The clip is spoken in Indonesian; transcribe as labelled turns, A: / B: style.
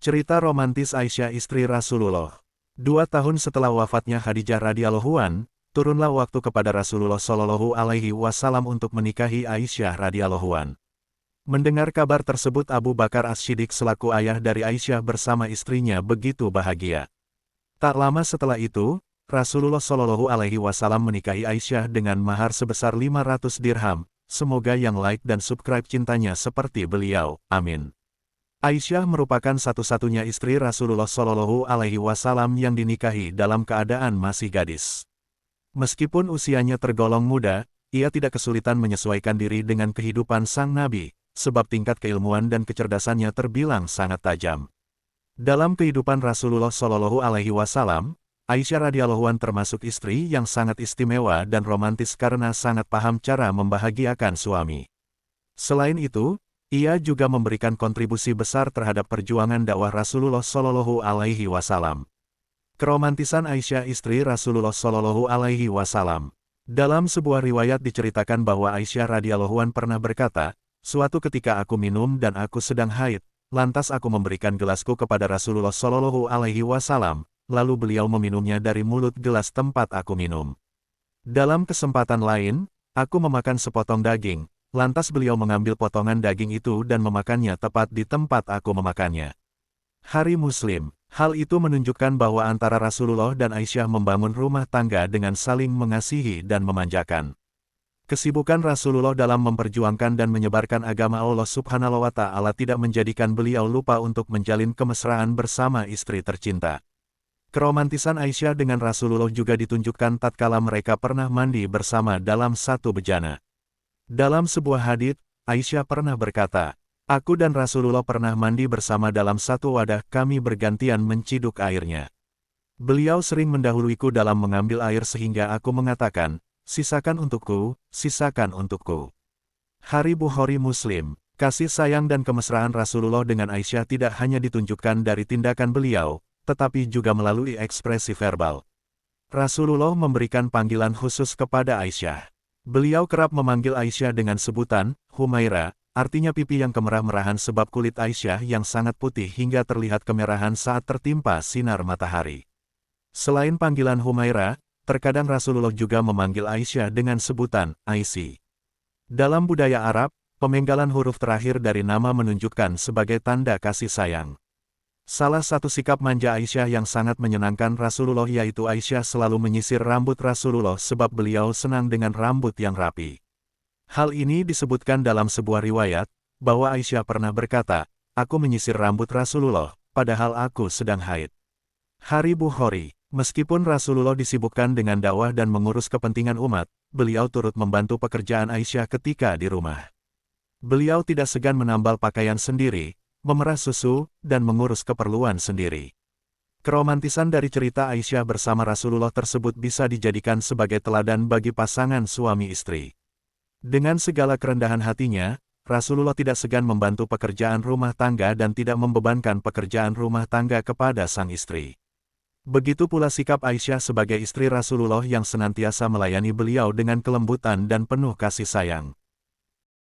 A: Cerita romantis Aisyah istri Rasulullah. 2 tahun setelah wafatnya Khadijah radhiyallahu an, turunlah waktu kepada Rasulullah Shallallahu Alaihi Wasallam untuk menikahi Aisyah radhiyallahu an. Mendengar kabar tersebut Abu Bakar As-Siddiq selaku ayah dari Aisyah bersama istrinya begitu bahagia. Tak lama setelah itu, Rasulullah Shallallahu Alaihi Wasallam menikahi Aisyah dengan mahar sebesar 500 dirham. Semoga yang like dan subscribe cintanya seperti beliau. Amin. Aisyah merupakan satu-satunya istri Rasulullah Shallallahu Alaihi Wasallam yang dinikahi dalam keadaan masih gadis. Meskipun usianya tergolong muda, ia tidak kesulitan menyesuaikan diri dengan kehidupan sang Nabi, sebab tingkat keilmuan dan kecerdasannya terbilang sangat tajam. Dalam kehidupan Rasulullah Shallallahu Alaihi Wasallam, Aisyah radhiyallahu an termasuk istri yang sangat istimewa dan romantis karena sangat paham cara membahagiakan suami. Selain itu, ia juga memberikan kontribusi besar terhadap perjuangan dakwah Rasulullah Shallallahu Alaihi Wasallam. Keromantisan Aisyah istri Rasulullah Shallallahu Alaihi Wasallam. Dalam sebuah riwayat diceritakan bahwa Aisyah radhiyallahu an pernah berkata, "Suatu ketika aku minum dan aku sedang haid, lantas aku memberikan gelasku kepada Rasulullah Shallallahu Alaihi Wasallam, lalu beliau meminumnya dari mulut gelas tempat aku minum. Dalam kesempatan lain, aku memakan sepotong daging. Lantas beliau mengambil potongan daging itu dan memakannya tepat di tempat aku memakannya." Hari Muslim. Hal itu menunjukkan bahwa antara Rasulullah dan Aisyah membangun rumah tangga dengan saling mengasihi dan memanjakan. Kesibukan Rasulullah dalam memperjuangkan dan menyebarkan agama Allah Subhanahu wa Ta'ala tidak menjadikan beliau lupa untuk menjalin kemesraan bersama istri tercinta. Keromantisan Aisyah dengan Rasulullah juga ditunjukkan tatkala mereka pernah mandi bersama dalam satu bejana. Dalam sebuah hadits, Aisyah pernah berkata, "Aku dan Rasulullah pernah mandi bersama dalam satu wadah, kami bergantian menciduk airnya. Beliau sering mendahuluiku dalam mengambil air sehingga aku mengatakan, 'Sisakan untukku, sisakan untukku.'" Hari Bukhari Muslim. Kasih sayang dan kemesraan Rasulullah dengan Aisyah tidak hanya ditunjukkan dari tindakan beliau, tetapi juga melalui ekspresi verbal. Rasulullah memberikan panggilan khusus kepada Aisyah. Beliau kerap memanggil Aisyah dengan sebutan, Humaira, artinya pipi yang kemerah-merahan sebab kulit Aisyah yang sangat putih hingga terlihat kemerahan saat tertimpa sinar matahari. Selain panggilan Humaira, terkadang Rasulullah juga memanggil Aisyah dengan sebutan, Aisy. Dalam budaya Arab, pemenggalan huruf terakhir dari nama menunjukkan sebagai tanda kasih sayang. Salah satu sikap manja Aisyah yang sangat menyenangkan Rasulullah yaitu Aisyah selalu menyisir rambut Rasulullah sebab beliau senang dengan rambut yang rapi. Hal ini disebutkan dalam sebuah riwayat, bahwa Aisyah pernah berkata, "Aku menyisir rambut Rasulullah, padahal aku sedang haid." Hari Bukhari. Meskipun Rasulullah disibukkan dengan dakwah dan mengurus kepentingan umat, beliau turut membantu pekerjaan Aisyah ketika di rumah. Beliau tidak segan menambal pakaian sendiri, memerah susu, dan mengurus keperluan sendiri. Keromantisan dari cerita Aisyah bersama Rasulullah tersebut bisa dijadikan sebagai teladan bagi pasangan suami istri. Dengan segala kerendahan hatinya, Rasulullah tidak segan membantu pekerjaan rumah tangga dan tidak membebankan pekerjaan rumah tangga kepada sang istri. Begitu pula sikap Aisyah sebagai istri Rasulullah yang senantiasa melayani beliau dengan kelembutan dan penuh kasih sayang.